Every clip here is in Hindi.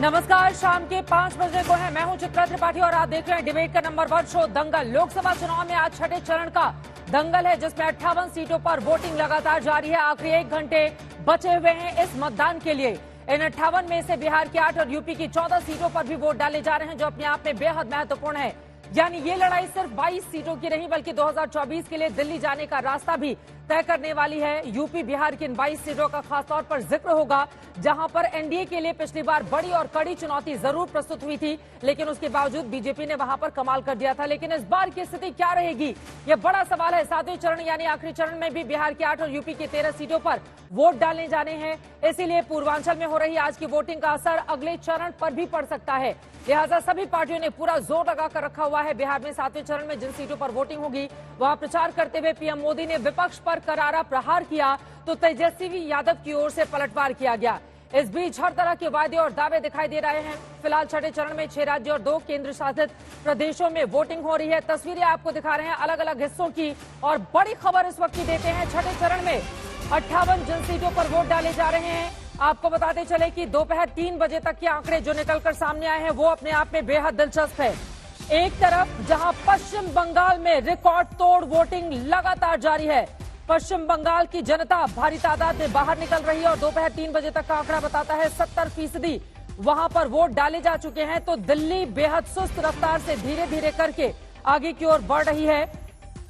नमस्कार, शाम के 5 बजे को है। मैं हूं चित्रा त्रिपाठी और आप देख रहे हैं डिबेट का नंबर 1 शो दंगल। लोकसभा चुनाव में आज छठे चरण का दंगल है, जिसमें 58 सीटों पर वोटिंग लगातार जारी है। आखिरी 1 घंटे बचे हुए हैं इस मतदान के लिए। इन 58 में से बिहार की 8 और यूपी की 14 सीटों पर भी वोट डाले जा रहे हैं, जो अपने आप में बेहद महत्वपूर्ण है। यानी ये लड़ाई सिर्फ 22 सीटों की नहीं, बल्कि 2024 के लिए दिल्ली जाने का रास्ता भी तय करने वाली है। यूपी बिहार की इन 22 सीटों का खासतौर पर जिक्र होगा, जहां पर एनडीए के लिए पिछली बार बड़ी और कड़ी चुनौती जरूर प्रस्तुत हुई थी, लेकिन उसके बावजूद बीजेपी ने वहां पर कमाल कर दिया था। लेकिन इस बार की स्थिति क्या रहेगी, यह बड़ा सवाल है। 7वें चरण यानी आखिरी चरण में भी बिहार की 8 और यूपी की 13 सीटों पर वोट डालने जाने हैं। इसीलिए पूर्वांचल में हो रही आज की वोटिंग का असर अगले चरण पर भी पड़ सकता है। लिहाजा सभी पार्टियों ने पूरा जोर लगाकर रखा हुआ है। बिहार में 7वें चरण में जिन सीटों पर वोटिंग होगी, वहां प्रचार करते हुए पीएम मोदी ने विपक्ष पर करारा प्रहार किया, तो तेजस्वी यादव की ओर से पलटवार किया गया। इस बीच हर तरह के वादे और दावे दिखाई दे रहे हैं। फिलहाल छठे चरण में 6 राज्यों और 2 केंद्र शासित प्रदेशों में वोटिंग हो रही है। तस्वीरें आपको दिखा रहे हैं अलग अलग हिस्सों की। और बड़ी खबर इस वक्त की देते हैं, छठे चरण में 58 जिन सीटों पर वोट डाले जा रहे हैं। आपको बताते चले कि दोपहर 3 बजे तक के आंकड़े जो निकलकर सामने आए हैं, वो अपने आप में बेहद दिलचस्प है। एक तरफ जहां पश्चिम बंगाल में रिकॉर्ड तोड़ वोटिंग लगातार जारी है। पश्चिम बंगाल की जनता भारी तादाद में बाहर निकल रही है और दोपहर 3 बजे तक का आंकड़ा बताता है 70% वहां पर वोट डाले जा चुके हैं। तो दिल्ली बेहद सुस्त रफ्तार से धीरे धीरे करके आगे की ओर बढ़ रही है।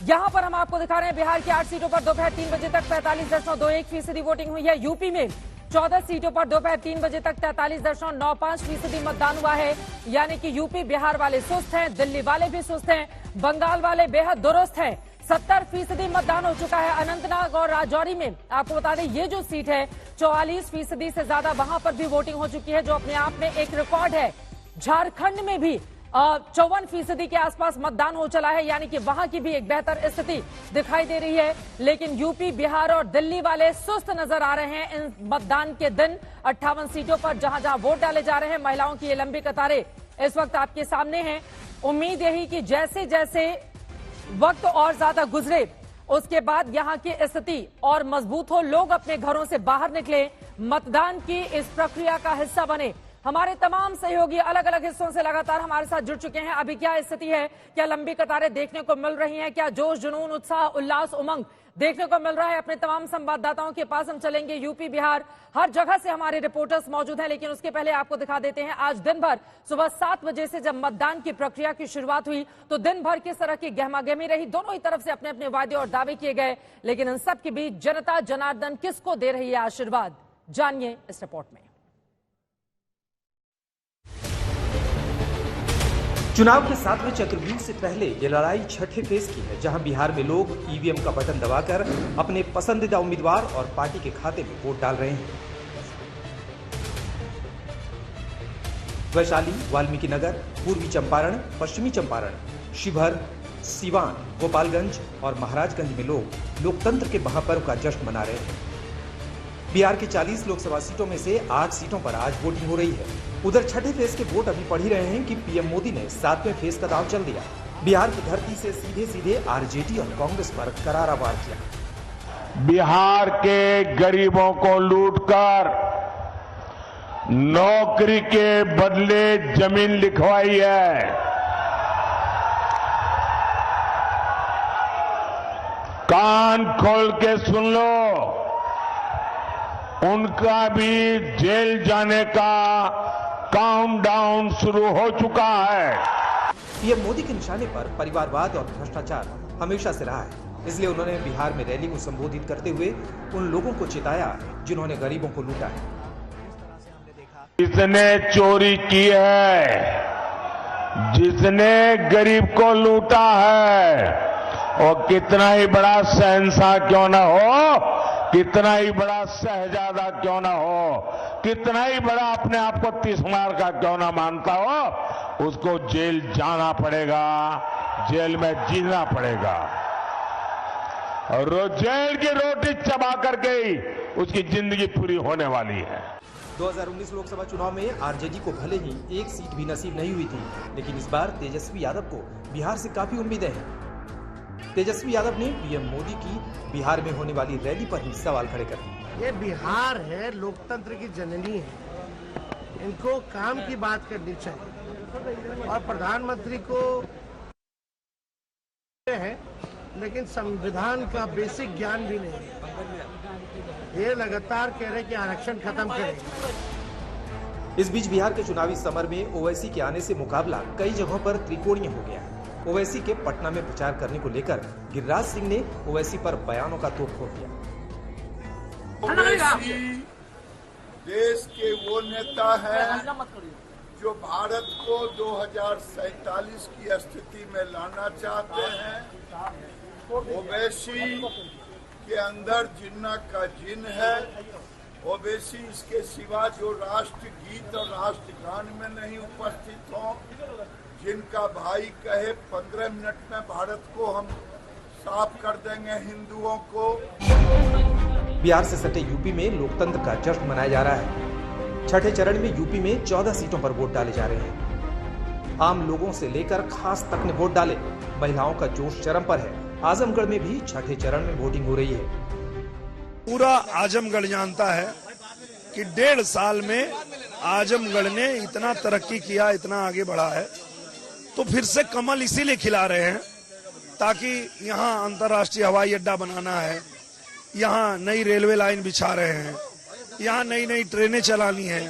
यहां पर हम आपको दिखा रहे हैं बिहार की 8 सीटों पर दोपहर 3 बजे तक 45.21% वोटिंग हुई है। यूपी में 14 सीटों पर दोपहर 3 बजे तक 43.95% मतदान हुआ है। यानी कि यूपी बिहार वाले सुस्त हैं, दिल्ली वाले भी सुस्त हैं, बंगाल वाले बेहद दुरुस्त हैं। 70% मतदान हो चुका है। अनंतनाग और राजौरी में आपको बता दें, ये जो सीट है 44% से ज्यादा वहां पर भी वोटिंग हो चुकी है, जो अपने आप में एक रिकॉर्ड है। झारखंड में भी 54% के आसपास मतदान हो चला है, यानी कि वहां की भी एक बेहतर स्थिति दिखाई दे रही है। लेकिन यूपी बिहार और दिल्ली वाले सुस्त नजर आ रहे हैं इन मतदान के दिन। 58 सीटों पर जहां जहां वोट डाले जा रहे हैं, महिलाओं की ये लंबी कतारें इस वक्त आपके सामने हैं। उम्मीद यही कि जैसे जैसे वक्त और ज्यादा गुजरे, उसके बाद यहां की स्थिति और मजबूत हो, लोग अपने घरों से बाहर निकले, मतदान की इस प्रक्रिया का हिस्सा बने। हमारे तमाम सहयोगी अलग अलग हिस्सों से लगातार हमारे साथ जुड़ चुके हैं। अभी क्या स्थिति है, क्या लंबी कतारें देखने को मिल रही हैं, क्या जोश जुनून उत्साह उल्लास उमंग देखने को मिल रहा है? अपने तमाम संवाददाताओं के पास हम चलेंगे। यूपी बिहार हर जगह से हमारे रिपोर्टर्स मौजूद हैं, लेकिन उसके पहले आपको दिखा देते हैं आज दिन भर सुबह 7 बजे से जब मतदान की प्रक्रिया की शुरुआत हुई, तो दिन भर किस तरह की गहमागहमी रही। दोनों ही तरफ से अपने अपने वादे और दावे किए गए, लेकिन इन सब के बीच जनता जनार्दन किसको दे रही है आशीर्वाद, जानिए इस रिपोर्ट में। चुनाव के 7वें चक्रव्यूह से पहले ये लड़ाई छठे फेज की है, जहां बिहार में लोग ईवीएम का बटन दबाकर अपने पसंदीदा उम्मीदवार और पार्टी के खाते में वोट डाल रहे हैं। वैशाली, वाल्मीकि नगर, पूर्वी चंपारण, पश्चिमी चंपारण, शिवहर, सीवान, गोपालगंज और महाराजगंज में लोग लोकतंत्र के महापर्व का जश्न मना रहे हैं। बिहार की 40 लोकसभा सीटों में से 8 सीटों पर आज वोटिंग हो रही है। उधर छठे फेज के वोट अभी पढ़ ही रहे हैं कि पीएम मोदी ने 7वें फेज का दांव चल दिया। बिहार की धरती से सीधे सीधे आरजेडी और कांग्रेस पर करारा वार किया। बिहार के गरीबों को लूटकर नौकरी के बदले जमीन लिखवाई है। कान खोल के सुन लो, उनका भी जेल जाने का काउंटडाउन शुरू हो चुका है। पीएम मोदी के निशाने पर परिवारवाद और भ्रष्टाचार हमेशा से रहा है, इसलिए उन्होंने बिहार में रैली को संबोधित करते हुए उन लोगों को चिताया जिन्होंने गरीबों को लूटा है। जिसने चोरी की है, जिसने गरीब को लूटा है, और कितना ही बड़ा शहंशाह क्यों न हो, कितना ही बड़ा शहजादा क्यों ना हो, कितना ही बड़ा अपने आप को तीसमार का क्यों ना मानता हो, उसको जेल जाना पड़ेगा, जेल में जीना पड़ेगा। और जेल की रोटी चबा करके ही उसकी जिंदगी पूरी होने वाली है। 2019 लोकसभा चुनाव में आरजेडी को भले ही 1 सीट भी नसीब नहीं हुई थी, लेकिन इस बार तेजस्वी यादव को बिहार से काफी उम्मीदें हैं। तेजस्वी यादव ने पीएम मोदी की बिहार में होने वाली रैली पर ही सवाल खड़े कर दिए। ये बिहार है, लोकतंत्र की जननी है। इनको काम की बात करनी चाहिए। और प्रधानमंत्री को है लेकिन संविधान का बेसिक ज्ञान भी नहीं है। ये लगातार कह रहे कि आरक्षण खत्म करेंगे। इस बीच बिहार के चुनावी समर में ओवैसी के आने से मुकाबला कई जगहों पर त्रिकोणीय हो गया। ओवैसी के पटना में प्रचार करने को लेकर गिरिराज सिंह ने ओवैसी पर बयानों का तोप फोड़ दिया। ओवैसी देश के वो नेता है जो भारत को 2047 की स्थिति में लाना चाहते हैं। ओवैसी के अंदर जिन्ना का जिन है। ओवैसी इसके सिवा जो राष्ट्रगीत और राष्ट्रगान में नहीं उपस्थित हो, जिनका भाई कहे 15 मिनट में भारत को हम साफ कर देंगे हिंदुओं को। बिहार से सटे यूपी में लोकतंत्र का जश्न मनाया जा रहा है। छठे चरण में यूपी में 14 सीटों पर वोट डाले जा रहे हैं। आम लोगों से लेकर खास तक ने वोट डाले। महिलाओं का जोश चरम पर है। आजमगढ़ में भी छठे चरण में वोटिंग हो रही है। पूरा आजमगढ़ जानता है कि 1.5 साल में आजमगढ़ ने इतना तरक्की किया, इतना आगे बढ़ा है। तो फिर से कमल इसीलिए खिला रहे हैं ताकि यहाँ अंतर्राष्ट्रीय हवाई अड्डा बनाना है, यहाँ नई रेलवे लाइन बिछा रहे हैं, यहाँ नई नई ट्रेनें चलानी है,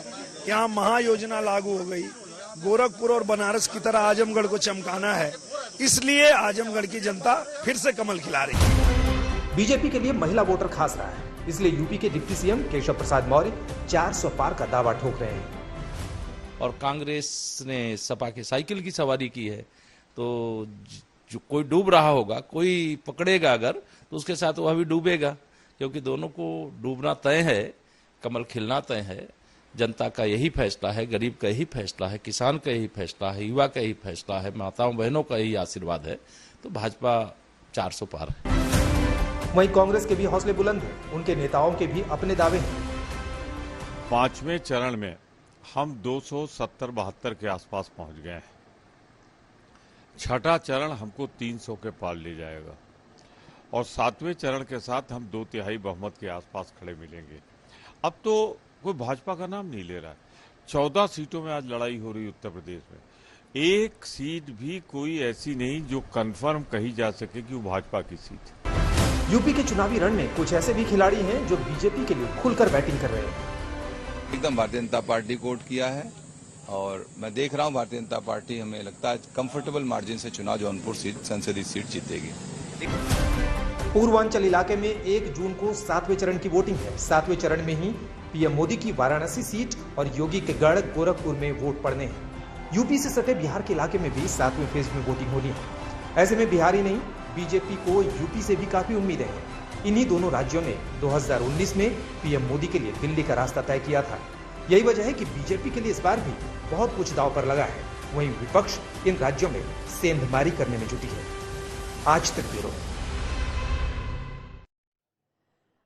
यहाँ महायोजना लागू हो गई, गोरखपुर और बनारस की तरह आजमगढ़ को चमकाना है। इसलिए आजमगढ़ की जनता फिर से कमल खिला रही है। बीजेपी के लिए महिला वोटर खास रहा है, इसलिए यूपी के डिप्टी सीएम केशव प्रसाद मौर्य 400 पार का दावा ठोक रहे हैं। और कांग्रेस ने सपा की साइकिल की सवारी की है, तो जो कोई डूब रहा होगा, कोई पकड़ेगा अगर, तो उसके साथ वह भी डूबेगा, क्योंकि दोनों को डूबना तय है, कमल खिलना तय है। जनता का यही फैसला है, गरीब का यही फैसला है, किसान का यही फैसला है, युवा का यही फैसला है, माताओं बहनों का यही आशीर्वाद है। तो भाजपा 400 पार है। वहीं कांग्रेस के भी हौसले बुलंद हैं, उनके नेताओं के भी अपने दावे हैं। 5वें चरण में हम 270-72 के आसपास पहुंच गए हैं। छठा चरण हमको 300 के पार ले जाएगा और 7वें चरण के साथ हम 2/3 बहुमत के आसपास खड़े मिलेंगे। अब तो कोई भाजपा का नाम नहीं ले रहा है। 14 सीटों में आज लड़ाई हो रही उत्तर प्रदेश में। एक सीट भी कोई ऐसी नहीं जो कंफर्म कही जा सके कि वो भाजपा की सीट है। यूपी के चुनावी रण में कुछ ऐसे भी खिलाड़ी हैं जो बीजेपी के लिए खुलकर बैटिंग कर रहे हैं। एकदम भारतीय जनता पार्टी को वोट किया है और मैं देख रहा हूं भारतीय जनता पार्टी, हमें लगता है कंफर्टेबल मार्जिन से चुनाव जौनपुर सीट संसदीय सीट जीतेगी। पूर्वांचल इलाके में 1 जून को 7वें चरण की वोटिंग है। 7वें चरण में ही पीएम मोदी की वाराणसी सीट और योगी के गढ़ गोरखपुर में वोट पड़ने हैं। यूपी से सटे बिहार के इलाके में भी 7वें फेज में वोटिंग होनी है। ऐसे में बिहार ही नहीं, बीजेपी को यूपी से भी काफी उम्मीदें हैं। इन्हीं दोनों राज्यों ने 2019 में पीएम मोदी के लिए दिल्ली का रास्ता तय किया था। यही वजह है कि बीजेपी के लिए इस बार भी बहुत कुछ दांव पर लगा है। वहीं विपक्ष इन राज्यों में सेंधमारी करने में जुटी है। आज तक ब्यूरो।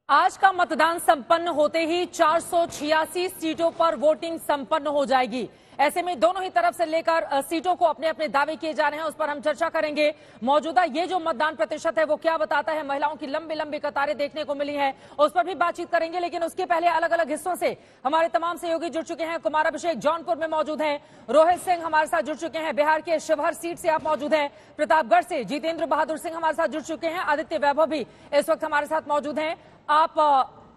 आज का मतदान संपन्न होते ही 486 सीटों पर वोटिंग संपन्न हो जाएगी। ऐसे में दोनों ही तरफ से लेकर सीटों को अपने अपने दावे किए जा रहे हैं, उस पर हम चर्चा करेंगे। मौजूदा ये जो मतदान प्रतिशत है वो क्या बताता है, महिलाओं की लंबी लंबी कतारें देखने को मिली हैं, उस पर भी बातचीत करेंगे। लेकिन उसके पहले अलग अलग हिस्सों से हमारे तमाम सहयोगी जुड़ चुके हैं। कुमार अभिषेक जौनपुर में मौजूद हैं, रोहित सिंह हमारे साथ जुड़ चुके हैं, बिहार के शिवहर सीट से आप मौजूद हैं, प्रतापगढ़ से जितेंद्र बहादुर सिंह हमारे साथ जुड़ चुके हैं, आदित्य वैभव भी इस वक्त हमारे साथ मौजूद हैं, आप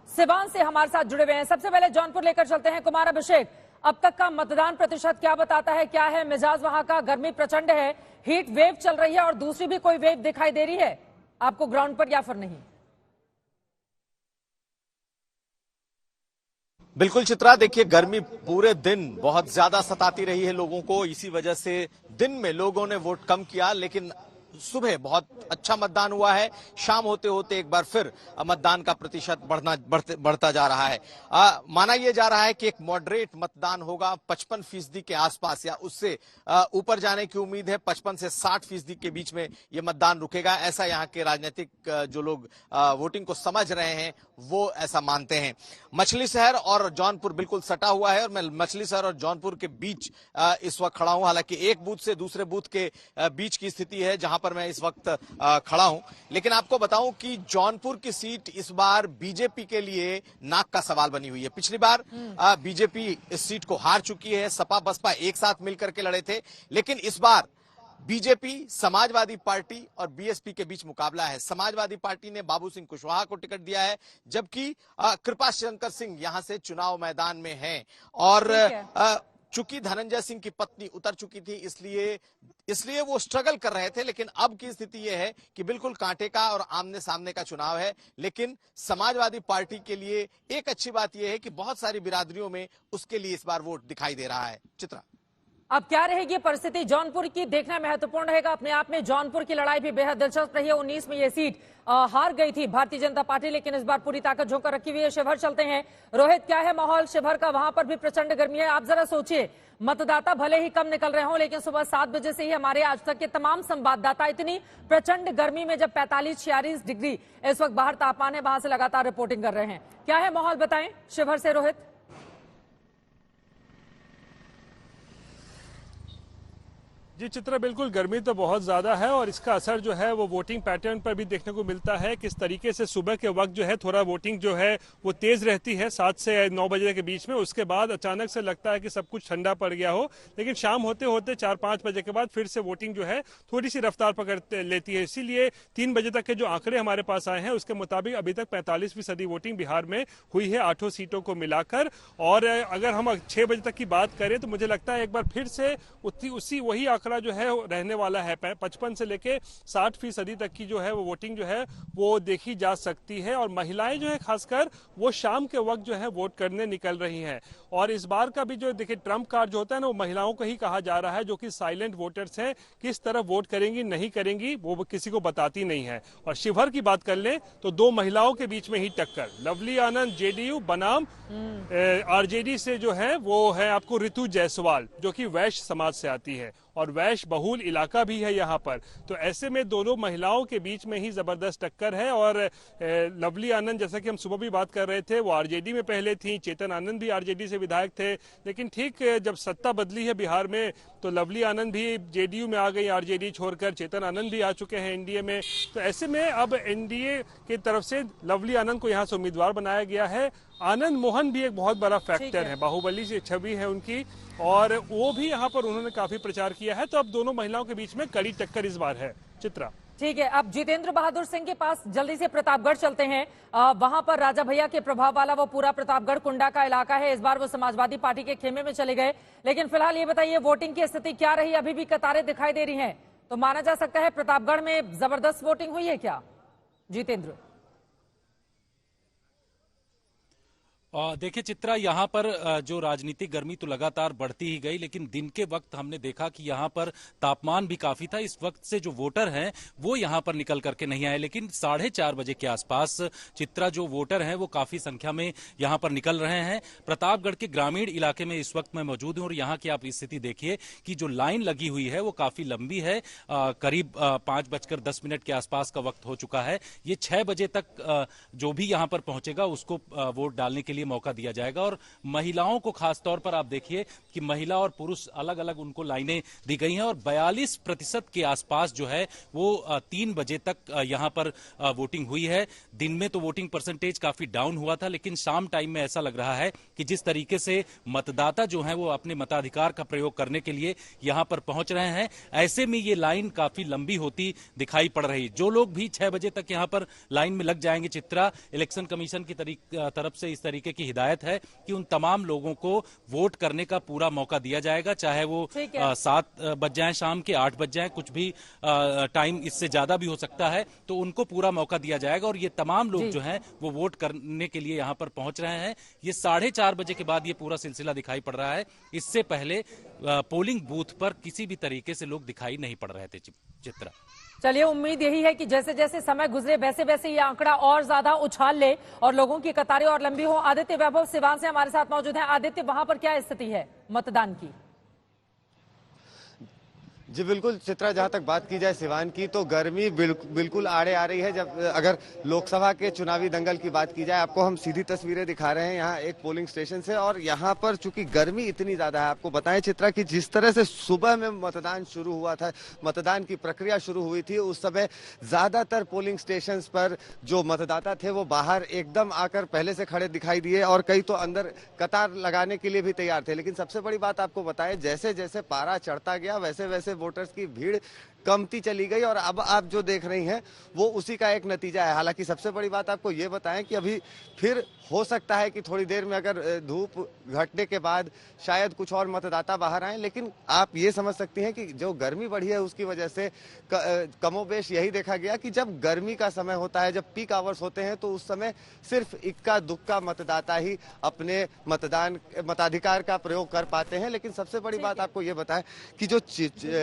सिवान से हमारे साथ जुड़े हुए हैं। सबसे पहले जौनपुर लेकर चलते हैं। कुमार अभिषेक, अब तक का मतदान प्रतिशत क्या बताता है, क्या है मिजाज वहां का? गर्मी प्रचंड है, हीट वेव चल रही है और दूसरी भी कोई वेव दिखाई दे रही है आपको ग्राउंड पर या फिर नहीं? बिल्कुल चित्रा, देखिए गर्मी पूरे दिन बहुत ज्यादा सताती रही है लोगों को। इसी वजह से दिन में लोगों ने वोट कम किया, लेकिन सुबह बहुत अच्छा मतदान हुआ है। शाम होते होते एक बार फिर मतदान का प्रतिशत बढ़ता जा रहा है। माना यह जा रहा है कि एक मॉडरेट मतदान होगा, 55% के आसपास या उससे ऊपर जाने की उम्मीद है। 55 से 60% के बीच में यह मतदान रुकेगा, ऐसा यहाँ के राजनीतिक जो लोग वोटिंग को समझ रहे हैं वो ऐसा मानते हैं। मछली शहर और जौनपुर बिल्कुल सटा हुआ है और मैं मछली शहर और जौनपुर के बीच इस वक्त खड़ा हूं। हालांकि एक बूथ से दूसरे बूथ के बीच की स्थिति है जहां पर पर मैं इस वक्त खड़ा हूं। लेकिन आपको बताऊं कि जौनपुर की सीट इस बार बीजेपी के लिए नाक का सवाल बनी हुई है। पिछली बार बीजेपी इस सीट को हार चुकी है, सपा बसपा एक साथ मिलकर के लड़े थे, लेकिन इस बार बीजेपी, समाजवादी पार्टी और बीएसपी के बीच मुकाबला है। समाजवादी पार्टी ने बाबू सिंह कुशवाहा को टिकट दिया है, जबकि कृपा शंकर सिंह यहां से चुनाव मैदान में हैं। और चूंकि धनंजय सिंह की पत्नी उतर चुकी थी, इसलिए वो स्ट्रगल कर रहे थे। लेकिन अब की स्थिति यह है कि बिल्कुल कांटे का और आमने सामने का चुनाव है। लेकिन समाजवादी पार्टी के लिए एक अच्छी बात यह है कि बहुत सारी बिरादरियों में उसके लिए इस बार वोट दिखाई दे रहा है। चित्रा, अब क्या रहेगी परिस्थिति जौनपुर की, देखना महत्वपूर्ण रहेगा। अपने आप में जौनपुर की लड़ाई भी बेहद दिलचस्प रही है। 19 में ये सीट हार गई थी भारतीय जनता पार्टी, लेकिन इस बार पूरी ताकत झोंकर रखी हुई है। शिवहर चलते हैं। रोहित, क्या है माहौल शिवहर का? वहां पर भी प्रचंड गर्मी है। आप जरा सोचिए, मतदाता भले ही कम निकल रहे हों, लेकिन सुबह 7 बजे से ही हमारे आज तक के तमाम संवाददाता इतनी प्रचंड गर्मी में, जब 45-46 डिग्री इस वक्त बाहर तापमान है, वहां से लगातार रिपोर्टिंग कर रहे हैं। क्या है माहौल, बताएं शिवहर से रोहित। जी चित्रा, बिल्कुल गर्मी तो बहुत ज्यादा है और इसका असर जो है वो वोटिंग पैटर्न पर भी देखने को मिलता है। किस तरीके से सुबह के वक्त जो है थोड़ा वोटिंग जो है वो तेज रहती है 7 से 9 बजे के बीच में, उसके बाद अचानक से लगता है कि सब कुछ ठंडा पड़ गया हो, लेकिन शाम होते होते 4-5 बजे के बाद फिर से वोटिंग जो है थोड़ी सी रफ्तार पकड़ लेती है। इसीलिए 3 बजे तक के जो आंकड़े हमारे पास आए हैं उसके मुताबिक अभी तक 45% वोटिंग बिहार में हुई है 8 सीटों को मिलाकर। और अगर हम 6 बजे तक की बात करें तो मुझे लगता है एक बार फिर से वही आंकड़ा जो है रहने वाला है। 55 से लेके 60% तक की जो है वो वोटिंग जो है वो देखी जा सकती है। और महिलाएं जो है खासकर वो शाम के वक्त जो है वोट करने निकल रही हैं। और इस बार का भी जो देखिए ट्रम्प कार्ड जो होता है ना, वो महिलाओं को ही कहा जा रहा है, जो कि साइलेंट वोटर्स हैं। किस तरह वोट करेंगी नहीं करेंगी वो किसी को बताती नहीं है। और शिवहर की बात कर लें तो 2 महिलाओं के बीच में ही टक्कर। लवली आनंद जेडीयू बनाम आरजेडी से जो है वो है आपको ऋतु जायसवाल, जो कि वैश्य समाज से आती है और वैश्य बहुल इलाका भी है यहाँ पर। तो ऐसे में दोनों महिलाओं के बीच में ही जबरदस्त टक्कर है। और लवली आनंद, जैसा कि हम सुबह भी बात कर रहे थे, वो आरजेडी में पहले थी, चेतन आनंद भी आरजेडी से विधायक थे, लेकिन ठीक जब सत्ता बदली है बिहार में तो लवली आनंद भी जेडीयू में आ गई, आरजेडी छोड़कर चेतन आनंद भी आ चुके हैं एनडीए में। तो ऐसे में अब एनडीए की तरफ से लवली आनंद को यहाँ से उम्मीदवार बनाया गया है। आनंद मोहन भी एक बहुत बड़ा फैक्टर है, बाहुबली से छवि है उनकी, और वो भी यहाँ पर उन्होंने काफी प्रचार किया है। तो अब दोनों महिलाओं के बीच में कड़ी टक्कर इस बार है। चित्रा, ठीक है, अब जितेंद्र बहादुर सिंह के पास जल्दी से प्रतापगढ़ चलते हैं। वहां पर राजा भैया के प्रभाव वाला वो पूरा प्रतापगढ़ कुंडा का इलाका है। इस बार वो समाजवादी पार्टी के खेमे में चले गए, लेकिन फिलहाल ये बताइए वोटिंग की स्थिति क्या रही? अभी भी कतारें दिखाई दे रही हैं, तो माना जा सकता है प्रतापगढ़ में जबरदस्त वोटिंग हुई है क्या जितेंद्र? देखिए चित्रा, यहाँ पर जो राजनीतिक गर्मी तो लगातार बढ़ती ही गई, लेकिन दिन के वक्त हमने देखा कि यहाँ पर तापमान भी काफी था। इस वक्त से जो वोटर हैं वो यहाँ पर निकल करके नहीं आए, लेकिन 4:30 बजे के आसपास चित्रा जो वोटर हैं वो काफी संख्या में यहाँ पर निकल रहे हैं। प्रतापगढ़ के ग्रामीण इलाके में इस वक्त मैं मौजूद हूँ और यहाँ की आप स्थिति देखिए कि जो लाइन लगी हुई है वो काफी लंबी है। करीब 5:10 के आसपास का वक्त हो चुका है। ये 6 बजे तक जो भी यहाँ पर पहुंचेगा उसको वोट डालने के लिए मौका दिया जाएगा। और महिलाओं को खास तौर पर आप देखिए कि महिला और पुरुष अलग अलग उनको लाइनें दी गई हैं और 42% के आसपास जो है वो 3 बजे तक यहां पर वोटिंग हुई है। दिन में तो वोटिंग परसेंटेज काफी डाउन हुआ था, लेकिन शाम टाइम में ऐसा लग रहा है कि जिस तरीके से मतदाता जो है वो अपने मताधिकार का प्रयोग करने के लिए यहां पर पहुंच रहे हैं, ऐसे में ये लाइन काफी लंबी होती दिखाई पड़ रही। जो लोग भी 6 बजे तक यहां पर लाइन में लग जाएंगे, चित्रा, इलेक्शन कमीशन की तरफ से इस तरीके की हिदायत है कि उन तमाम लोगों को वोट करने का पूरा मौका दिया जाएगा, चाहे वो 7 बज जाए, शाम के 8 बज जाए, कुछ भी टाइम इससे ज्यादा भी हो सकता है, तो उनको पूरा मौका दिया जाएगा। और ये तमाम लोग जो हैं वो वोट करने के लिए यहां पर पहुंच रहे हैं। ये 4:30 बजे के बाद ये पूरा सिलसिला दिखाई पड़ रहा है। इससे पहले पोलिंग बूथ पर किसी भी तरीके से लोग दिखाई नहीं पड़ रहे थे। चित्रा, चलिए, उम्मीद यही है कि जैसे जैसे समय गुजरे वैसे वैसे ये आंकड़ा और ज्यादा उछाल ले और लोगों की कतारें और लंबी हो। आदित्य वैभव सिवान से हमारे साथ मौजूद हैं। आदित्य, वहां पर क्या स्थिति है मतदान की? जी बिल्कुल चित्रा, जहां तक बात की जाए सिवान की, तो गर्मी बिल्कुल आड़े आ रही है। जब अगर लोकसभा के चुनावी दंगल की बात की जाए, आपको हम सीधी तस्वीरें दिखा रहे हैं यहाँ एक पोलिंग स्टेशन से, और यहाँ पर चूंकि गर्मी इतनी ज्यादा है, आपको बताएं चित्रा कि जिस तरह से सुबह में मतदान शुरू हुआ था, मतदान की प्रक्रिया शुरू हुई थी, उस समय ज्यादातर पोलिंग स्टेशन पर जो मतदाता थे वो बाहर एकदम आकर पहले से खड़े दिखाई दिए, और कई तो अंदर कतार लगाने के लिए भी तैयार थे। लेकिन सबसे बड़ी बात आपको बताएं, जैसे जैसे पारा चढ़ता गया वैसे वैसे वोटर्स की भीड़ कमती चली गई, और अब आप जो देख रही हैं वो उसी का एक नतीजा है। हालांकि सबसे बड़ी बात आपको ये बताएं कि अभी फिर हो सकता है कि थोड़ी देर में अगर धूप घटने के बाद शायद कुछ और मतदाता बाहर आए, लेकिन आप ये समझ सकती हैं कि जो गर्मी बढ़ी है उसकी वजह से कमोबेश यही देखा गया कि जब गर्मी का समय होता है, जब पीक आवर्स होते हैं, तो उस समय सिर्फ इक्का दुक्का मतदाता ही अपने मताधिकार का प्रयोग कर पाते हैं। लेकिन सबसे बड़ी बात आपको ये बताएं कि जो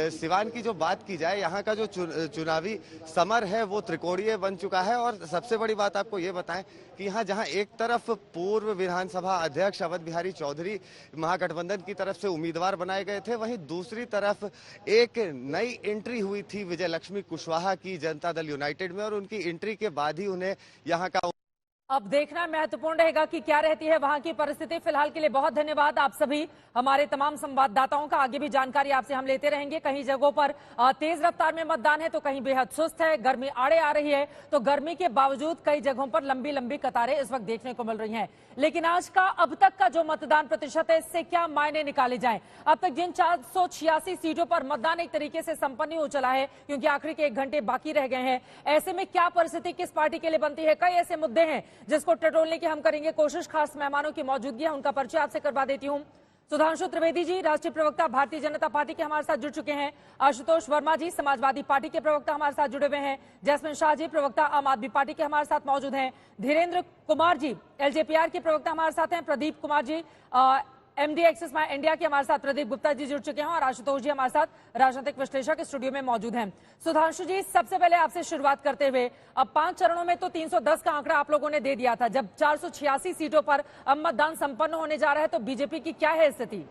सिवान की जो बात की जाए, यहाँ का जो चुनावी समर है वो त्रिकोणीय बन चुका है। और सबसे बड़ी बात आपको ये बताएं कि यहाँ जहाँ एक तरफ पूर्व विधानसभा अध्यक्ष अवध बिहारी चौधरी महागठबंधन की तरफ से उम्मीदवार बनाए गए थे, वहीं दूसरी तरफ एक नई एंट्री हुई थी विजय लक्ष्मी कुशवाहा की जनता दल यूनाइटेड में, और उनकी एंट्री के बाद ही उन्हें यहाँ का अब देखना महत्वपूर्ण रहेगा कि क्या रहती है वहां की परिस्थिति। फिलहाल के लिए बहुत धन्यवाद आप सभी हमारे तमाम संवाददाताओं का। आगे भी जानकारी आपसे हम लेते रहेंगे। कहीं जगहों पर तेज रफ्तार में मतदान है तो कहीं बेहद सुस्त है, गर्मी आड़े आ रही है, तो गर्मी के बावजूद कई जगहों पर लंबी लंबी कतारें इस वक्त देखने को मिल रही हैं। लेकिन आज का अब तक का जो मतदान प्रतिशत है, इससे क्या मायने निकाले जाएं? अब तक जिन 486 सीटों पर मतदान एक तरीके से संपन्न हो चला है, क्योंकि आखिरी के 1 घंटे बाकी रह गए हैं, ऐसे में क्या परिस्थिति किस पार्टी के लिए बनती है? कई ऐसे मुद्दे हैं जिसको टटोलने की हम करेंगे कोशिश। खास मेहमानों की मौजूदगी है, उनका परिचय आपसे करवा देती हूं। सुधांशु त्रिवेदी जी, राष्ट्रीय प्रवक्ता भारतीय जनता पार्टी के हमारे साथ जुड़ चुके हैं। आशुतोष वर्मा जी, समाजवादी पार्टी के प्रवक्ता हमारे साथ जुड़े हुए हैं। जैस्मिन शाह जी, प्रवक्ता आम आदमी पार्टी के हमारे साथ मौजूद हैं। धीरेन्द्र कुमार जी, एलजेपीआर के प्रवक्ता हमारे साथ हैं। Pradeep Kumar ji, MD axis India के हमारे साथ प्रदीप गुप्ता जी जुड़ चुके हैं, और आशुतोष जी हमारे साथ राजनीतिक विश्लेषक स्टूडियो में मौजूद हैं। सुधांशु जी, सबसे पहले आपसे शुरुआत करते हुए, अब 5 चरणों में तो 310 का आंकड़ा आप लोगों ने दे दिया था, जब 486 सीटों पर अब मतदान संपन्न होने जा रहा है, तो बीजेपी की क्या है स्थिति?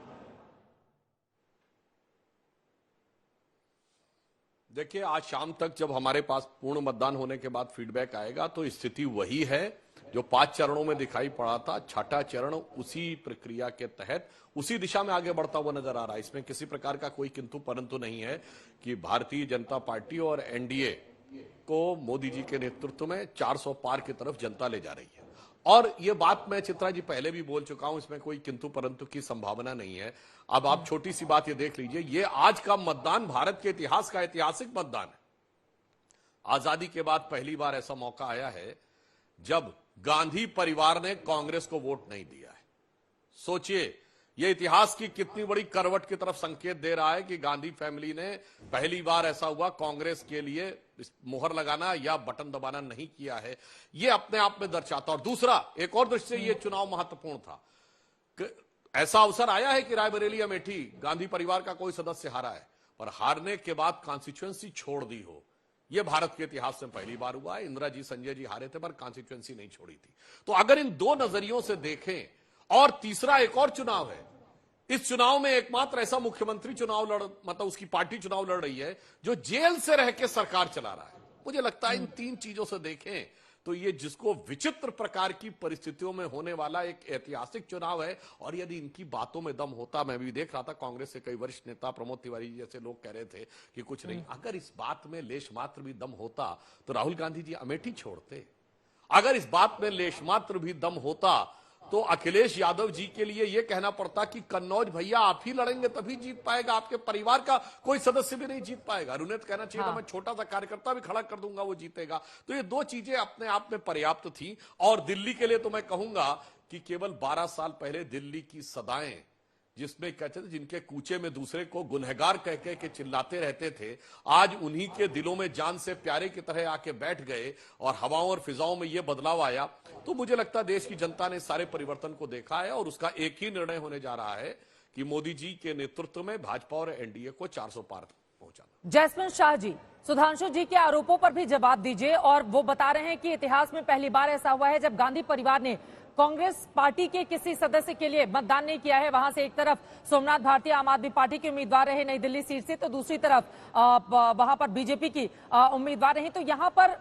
देखिए, आज शाम तक जब हमारे पास पूर्ण मतदान होने के बाद फीडबैक आएगा तो स्थिति वही है जो 5 चरणों में दिखाई पड़ा था। छठा चरण उसी प्रक्रिया के तहत उसी दिशा में आगे बढ़ता हुआ नजर आ रहा है। इसमें किसी प्रकार का कोई किंतु परंतु नहीं है कि भारतीय जनता पार्टी और एनडीए को मोदी जी के नेतृत्व में 400 पार की तरफ जनता ले जा रही है। और ये बात मैं चित्रा जी पहले भी बोल चुका हूं, इसमें कोई किंतु परंतु की संभावना नहीं है। अब आप छोटी सी बात ये देख लीजिए, ये आज का मतदान भारत के इतिहास का ऐतिहासिक मतदान है। आजादी के बाद पहली बार ऐसा मौका आया है जब गांधी परिवार ने कांग्रेस को वोट नहीं दिया है। सोचिए, यह इतिहास की कितनी बड़ी करवट की तरफ संकेत दे रहा है कि गांधी फैमिली ने पहली बार ऐसा हुआ कांग्रेस के लिए मुहर लगाना या बटन दबाना नहीं किया है। यह अपने आप में दर्शाता। और दूसरा, एक और दृष्टि से यह चुनाव महत्वपूर्ण था। ऐसा अवसर आया है कि रायबरेली अमेठी गांधी परिवार का कोई सदस्य हारा है, पर हारने के बाद कॉन्स्टिट्यूएंसी छोड़ दी हो, यह भारत के इतिहास में पहली बार हुआ है। इंदिरा जी, संजय जी हारे थे पर कॉन्स्टिट्यूएंसी नहीं छोड़ी थी। तो अगर इन दो नजरियों से देखें, और तीसरा एक और चुनाव है, इस चुनाव में एकमात्र ऐसा मुख्यमंत्री चुनाव मतलब उसकी पार्टी चुनाव लड़ रही है जो जेल से रह के सरकार चला रहा है। मुझे लगता है इन 3 चीजों से देखें तो ये जिसको विचित्र प्रकार की परिस्थितियों में होने वाला एक ऐतिहासिक चुनाव है। और यदि इनकी बातों में दम होता, मैं भी देख रहा था कांग्रेस के कई वरिष्ठ नेता प्रमोद तिवारी जैसे लोग कह रहे थे कि कुछ नहीं, अगर इस बात में लेश मात्र भी दम होता तो राहुल गांधी जी अमेठी छोड़ते। अगर इस बात में लेश मात्र भी दम होता तो अखिलेश यादव जी के लिए यह कहना पड़ता कि कन्नौज भैया आप ही लड़ेंगे तभी जीत पाएगा, आपके परिवार का कोई सदस्य भी नहीं जीत पाएगा। उन्हें तो कहना चाहिए था मैं छोटा सा कार्यकर्ता भी खड़ा कर दूंगा, वो जीतेगा। तो ये 2 चीजें अपने आप में पर्याप्त थी। और दिल्ली के लिए तो मैं कहूंगा कि केवल 12 साल पहले दिल्ली की सदाएं, जिसमें कहते थे जिनके कूचे में दूसरे को गुनहगार कह के चिल्लाते रहते थे, आज उन्हीं के दिलों में जान से प्यारे की तरह आके बैठ गए और हवाओं और फिजाओं में यह बदलाव आया। तो मुझे लगता है देश की जनता ने सारे परिवर्तन को देखा है और उसका एक ही निर्णय होने जा रहा है कि मोदी जी के नेतृत्व में भाजपा और एनडीए को 400 पार पहुंचाना। जैस्मिन शाह जी, सुधांशु जी के आरोपों पर भी जवाब दीजिए। और वो बता रहे हैं कि इतिहास में पहली बार ऐसा हुआ है जब गांधी परिवार ने कांग्रेस पार्टी के किसी सदस्य के लिए मतदान नहीं किया है। वहां से एक तरफ सोमनाथ भारती आम आदमी पार्टी के उम्मीदवार रहे नई दिल्ली सीट से, तो दूसरी तरफ वहां पर बीजेपी की उम्मीदवार रही। तो यहां पर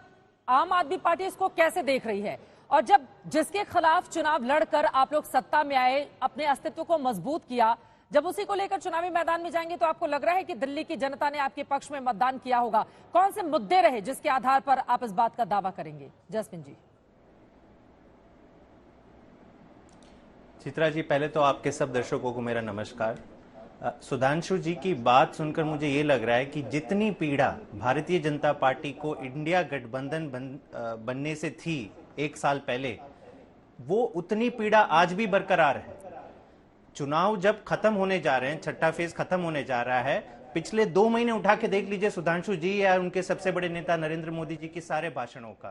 आम आदमी पार्टी इसको कैसे देख रही है? और जब जिसके खिलाफ चुनाव लड़कर आप लोग सत्ता में आए, अपने अस्तित्व को मजबूत किया, जब उसी को लेकर चुनावी मैदान में जाएंगे तो आपको लग रहा है कि दिल्ली की जनता ने आपके पक्ष में मतदान किया होगा। कौन से मुद्दे रहे जिसके आधार पर आप इस बात का दावा करेंगे? जसमिन जी। चित्रा जी, पहले तो आपके सब दर्शकों को मेरा नमस्कार। सुधांशु जी की बात सुनकर मुझे ये लग रहा है कि जितनी पीड़ा भारतीय जनता पार्टी को इंडिया गठबंधन बनने से थी 1 साल पहले, वो उतनी पीड़ा आज भी बरकरार है। चुनाव जब खत्म होने जा रहे हैं, छठा फेज खत्म होने जा रहा है, पिछले 2 महीने उठा के देख लीजिए सुधांशु जी या उनके सबसे बड़े नेता नरेंद्र मोदी जी के सारे भाषणों का,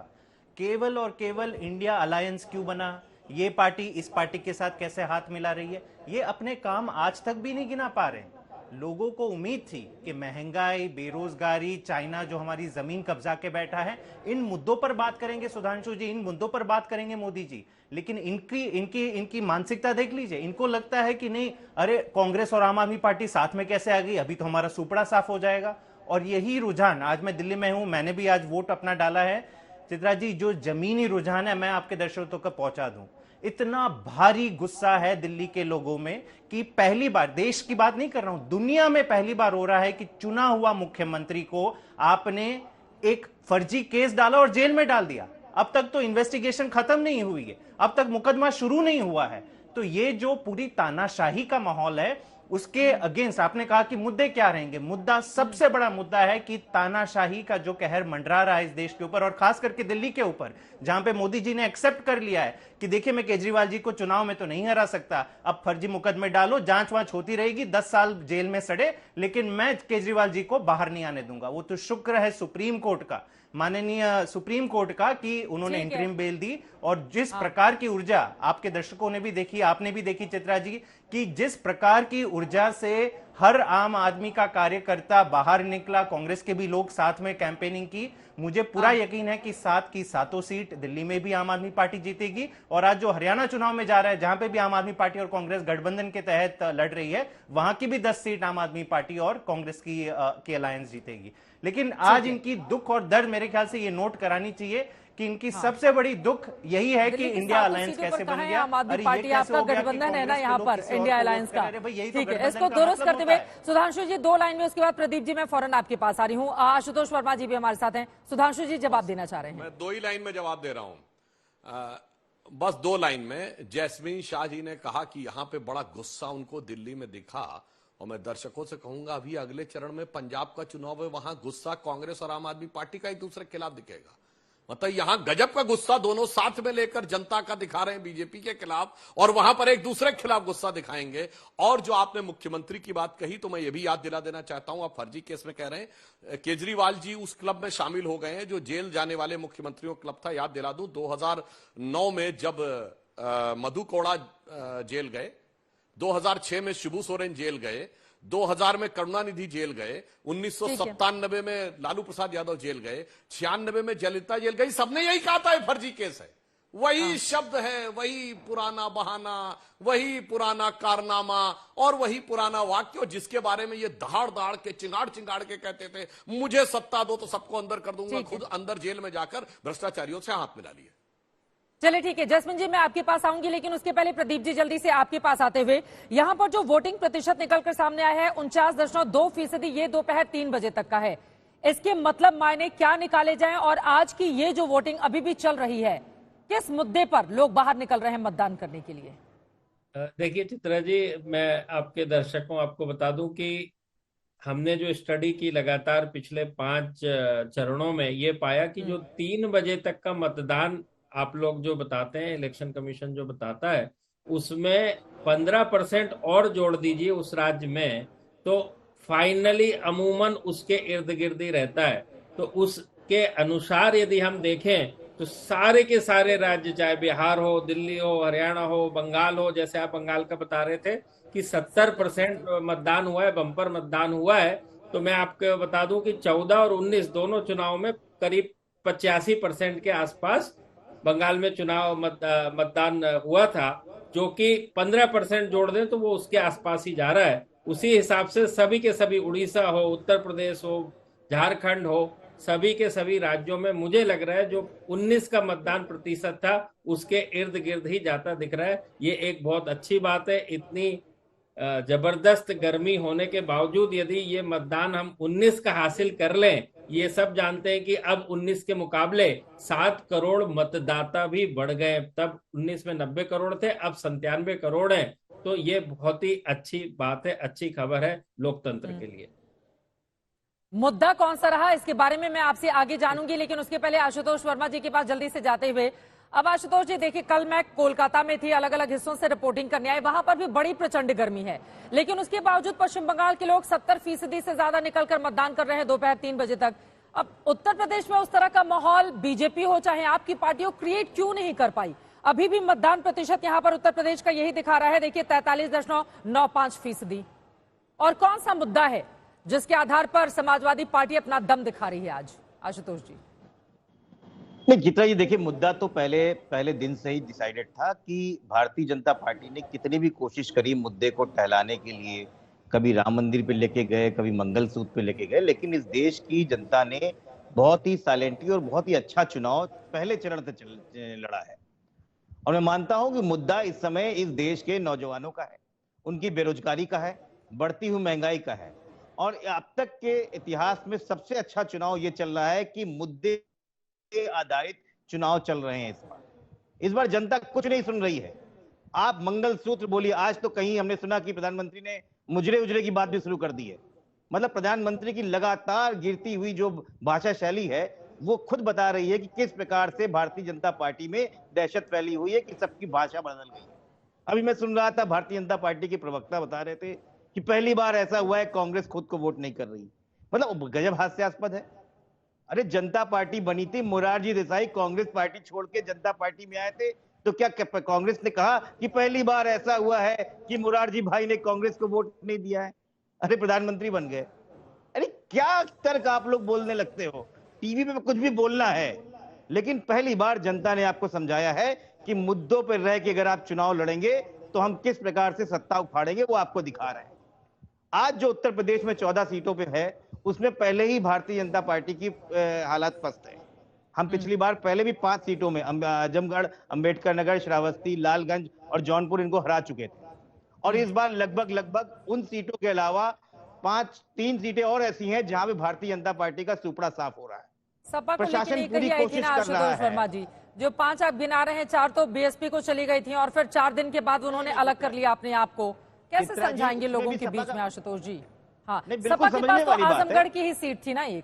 केवल और केवल इंडिया अलायंस क्यों बना, ये पार्टी इस पार्टी के साथ कैसे हाथ मिला रही है, ये अपने काम आज तक भी नहीं गिना पा रहे हैं। लोगों को उम्मीद थी कि महंगाई, बेरोजगारी, चाइना जो हमारी जमीन कब्जा के बैठा है, इन मुद्दों पर बात करेंगे सुधांशु जी, इन मुद्दों पर बात करेंगे मोदी जी। लेकिन इनकी मानसिकता देख लीजिए। इनको लगता है कि नहीं, अरे कांग्रेस और आम आदमी पार्टी साथ में कैसे आ गई, अभी तो हमारा सुपड़ा साफ हो जाएगा। और यही रुझान, आज मैं दिल्ली में हूं, मैंने भी आज वोट अपना डाला है। चित्रा जी, जो जमीनी रुझान है मैं आपके दर्शकों तक पहुंचा दूं। इतना भारी गुस्सा है दिल्ली के लोगों में कि पहली बार, देश की बात नहीं कर रहा हूं, दुनिया में पहली बार हो रहा है कि चुना हुआ मुख्यमंत्री को आपने एक फर्जी केस डाला और जेल में डाल दिया। अब तक तो इन्वेस्टिगेशन खत्म नहीं हुई है, अब तक मुकदमा शुरू नहीं हुआ है। तो ये जो पूरी तानाशाही का माहौल है, उसके अगेंस्ट आपने कहा कि मुद्दे क्या रहेंगे। मुद्दा, सबसे बड़ा मुद्दा है कि तानाशाही का जो कहर मंडरा रहा है इस देश के ऊपर, और खास करके दिल्ली के ऊपर, जहां पे मोदी जी ने एक्सेप्ट कर लिया है कि देखिए मैं केजरीवाल जी को चुनाव में तो नहीं हरा सकता, अब फर्जी मुकदमे डालो, जांच वांच होती रहेगी, 10 साल जेल में सड़े, लेकिन मैं केजरीवाल जी को बाहर नहीं आने दूंगा। वो तो शुक्र है सुप्रीम कोर्ट का, माननीय सुप्रीम कोर्ट का, कि उन्होंने इंटरिम बेल दी। और जिस प्रकार की ऊर्जा आपके दर्शकों ने भी देखी, आपने भी देखी चित्रा जी, कि जिस प्रकार की ऊर्जा से हर आम आदमी का कार्यकर्ता बाहर निकला, कांग्रेस के भी लोग साथ में कैंपेनिंग की, मुझे पूरा यकीन है कि 7 की 7 सीट दिल्ली में भी आम आदमी पार्टी जीतेगी। और आज जो हरियाणा चुनाव में जा रहा है, जहां पे भी आम आदमी पार्टी और कांग्रेस गठबंधन के तहत लड़ रही है, वहां की भी 10 सीट आम आदमी पार्टी और कांग्रेस की अलायंस जीतेगी। लेकिन आज इनकी दुख और दर्द मेरे ख्याल से ये नोट करानी चाहिए कि इनकी सबसे बड़ी दुख यही है कि इंडिया अलायंस कैसे बन गया। आम आदमी पार्टी आपका गठबंधन है ना यहाँ पर, इंडिया अलायंस का। ठीक है, इसको दुरुस्त करते हुए सुधांशु जी 2 लाइन में, उसके बाद प्रदीप जी मैं फौरन आपके पास आ रही हूँ। आशुतोष वर्मा जी भी हमारे साथ हैं। सुधांशु जी जवाब देना चाह रहे हैं। मैं 2 ही लाइन में जवाब दे रहा हूं, बस 2 लाइन में। जैस्मीन शाह जी ने कहा कि यहां पे बड़ा गुस्सा उनको दिल्ली में दिखा, और मैं दर्शकों से कहूंगा अभी अगले चरण में पंजाब का चुनाव है, वहां गुस्सा कांग्रेस और आम आदमी पार्टी का एक दूसरे के खिलाफ दिखेगा। मतलब यहां गजब का गुस्सा दोनों साथ में लेकर जनता का दिखा रहे हैं बीजेपी के खिलाफ, और वहां पर एक दूसरे के खिलाफ गुस्सा दिखाएंगे। और जो आपने मुख्यमंत्री की बात कही, तो मैं ये भी याद दिला देना चाहता हूं, आप फर्जी केस में कह रहे हैं, केजरीवाल जी उस क्लब में शामिल हो गए हैं जो जेल जाने वाले मुख्यमंत्रियों का क्लब था। याद दिला दूं, 2009 में जब मधु कोड़ा जेल गए, 2006 में शिबू सोरेन जेल गए, 2000 में करुणानिधि जेल गए, 1997 में लालू प्रसाद यादव जेल गए, 96 में जयललिता जेल गई। सबने यही कहा था फर्जी केस है। वही शब्द है, वही पुराना बहाना, वही पुराना कारनामा और वही पुराना वाक्य, जिसके बारे में ये दहाड़ दहाड़ के चिंगाड़ चिंगाड़ के कहते थे मुझे सत्ता दो तो सबको अंदर कर दूंगा, खुद अंदर जेल में जाकर भ्रष्टाचारियों से हाथ मिला लिए। चलिए ठीक है, जसमिन जी मैं आपके पास आऊंगी, लेकिन उसके पहले प्रदीप जी जल्दी से आपके पास आते हुए, यहां पर जो वोटिंग प्रतिशत निकलकर सामने आया है 49.2%, ये दोपहर 3 बजे तक का है। इसके मतलब मायने क्या निकाले जाएं, और आज की ये जो वोटिंग अभी भी चल रही है, किस मुद्दे पर लोग बाहर निकल रहे हैं मतदान करने के लिए? देखिए चित्रा जी, मैं आपके दर्शकों आपको बता दूं कि हमने जो स्टडी की लगातार पिछले 5 चरणों में, ये पाया कि जो 3 बजे तक का मतदान आप लोग जो बताते हैं, इलेक्शन कमीशन जो बताता है, उसमें 15% और जोड़ दीजिए उस राज्य में, तो फाइनली अमूमन उसके इर्द गिर्द ही रहता है। तो उसके अनुसार यदि हम देखें तो सारे के सारे राज्य, चाहे बिहार हो, दिल्ली हो, हरियाणा हो, बंगाल हो, जैसे आप बंगाल का बता रहे थे कि 70% मतदान हुआ है, बम्पर मतदान हुआ है, तो मैं आपको बता दूं कि 14 और 19 दोनों चुनाव में करीब 85% के आसपास बंगाल में चुनाव मतदान हुआ था, जो कि 15% जोड़ दें तो वो उसके आसपास ही जा रहा है। उसी हिसाब से सभी के सभी, उड़ीसा हो, उत्तर प्रदेश हो, झारखंड हो, सभी के सभी राज्यों में मुझे लग रहा है जो 19 का मतदान प्रतिशत था उसके इर्द गिर्द ही जाता दिख रहा है। ये एक बहुत अच्छी बात है। इतनी जबरदस्त गर्मी होने के बावजूद यदि ये मतदान हम 19 का हासिल कर लें, ये सब जानते हैं कि अब 19 के मुकाबले 7 करोड़ मतदाता भी बढ़ गए। तब 19 में 90 करोड़ थे, अब 97 करोड़ हैं। तो ये बहुत ही अच्छी बात है, अच्छी खबर है लोकतंत्र के लिए। मुद्दा कौन सा रहा इसके बारे में मैं आपसे आगे जानूंगी, लेकिन उसके पहले आशुतोष वर्मा जी के पास जल्दी से जाते हुए, अब आशुतोष जी देखिए, कल मैं कोलकाता में थी, अलग अलग हिस्सों से रिपोर्टिंग करने आई, वहां पर भी बड़ी प्रचंड गर्मी है, लेकिन उसके बावजूद पश्चिम बंगाल के लोग 70% से ज्यादा निकलकर मतदान कर रहे हैं दोपहर 3 बजे तक। अब उत्तर प्रदेश में उस तरह का माहौल बीजेपी हो चाहे आपकी पार्टी हो, क्रिएट क्यों नहीं कर पाई? अभी भी मतदान प्रतिशत यहां पर उत्तर प्रदेश का यही दिखा रहा है, देखिए 43.95%। और कौन सा मुद्दा है जिसके आधार पर समाजवादी पार्टी अपना दम दिखा रही है आज, आशुतोष जी? नहीं चित्रा जी, देखिए मुद्दा तो पहले दिन से ही डिसाइडेड था कि भारतीय जनता पार्टी ने कितनी भी कोशिश करी मुद्दे को टहलाने के लिए, कभी राम मंदिर पे लेके गए, कभी मंगलसूत्र पे लेके गए, लेकिन इस देश की जनता ने बहुत ही साइलेंटली और बहुत ही अच्छा चुनाव पहले चरण से लड़ा है। और मैं मानता हूं कि मुद्दा इस समय इस देश के नौजवानों का है, उनकी बेरोजगारी का है, बढ़ती हुई महंगाई का है। और अब तक के इतिहास में सबसे अच्छा चुनाव ये चल रहा है कि मुद्दे आधारित चुनाव चल रहे हैं। इस बार जनता कुछ नहीं सुन रही है। आप मंगलसूत्र बोलिए, आज तो कहीं हमने सुना कि प्रधानमंत्री ने मुजरे उजरे की बात भी शुरू कर दी है। मतलब प्रधानमंत्री की लगातार गिरती हुई जो भाषा शैली है वो खुद बता रही है कि किस प्रकार से भारतीय जनता पार्टी में दहशत फैली हुई है, कि सबकी भाषा बदल गई। अभी मैं सुन रहा था, भारतीय जनता पार्टी के प्रवक्ता बता रहे थे कि पहली बार ऐसा हुआ है कांग्रेस खुद को वोट नहीं कर रही। मतलब गजब हास्यास्पद है। अरे जनता पार्टी बनी थी, मोरारजी देसाई कांग्रेस पार्टी छोड़ के जनता पार्टी में आए थे, तो क्या कांग्रेस ने कहा कि पहली बार ऐसा हुआ है कि मोरारजी भाई ने कांग्रेस को वोट नहीं दिया है? अरे प्रधानमंत्री बन गए। अरे क्या तर्क आप लोग बोलने लगते हो? टीवी पे कुछ भी बोलना है, लेकिन पहली बार जनता ने आपको समझाया है कि मुद्दों पर रह के अगर आप चुनाव लड़ेंगे तो हम किस प्रकार से सत्ता उखाड़ेंगे, वो आपको दिखा रहे हैं। आज जो उत्तर प्रदेश में 14 सीटों पे है, उसमें पहले ही भारतीय जनता पार्टी की हालात पस्त है। हम पिछली बार पहले भी 5 सीटों में आजमगढ़, अंबेडकर नगर, श्रावस्ती, लालगंज और जौनपुर इनको हरा चुके थे। और इस बार लगभग उन सीटों के अलावा 3 सीटें और ऐसी हैं जहां पे भारतीय जनता पार्टी का सुपड़ा साफ हो रहा है। सपा को प्रशासन लेकर पूरी कोशिश कर रहा है। वर्मा जी, जो 5 आप गिना रहे हैं, 4 तो बीएसपी को चली गई थी और फिर 4 दिन के बाद उन्होंने अलग कर लिया अपने आप को। कैसे समझाएंगे लोगों के बीच में, आशुतोष जी? हाँ, सपा के पास तो आजमगढ़ की ही सीट थी ना एक।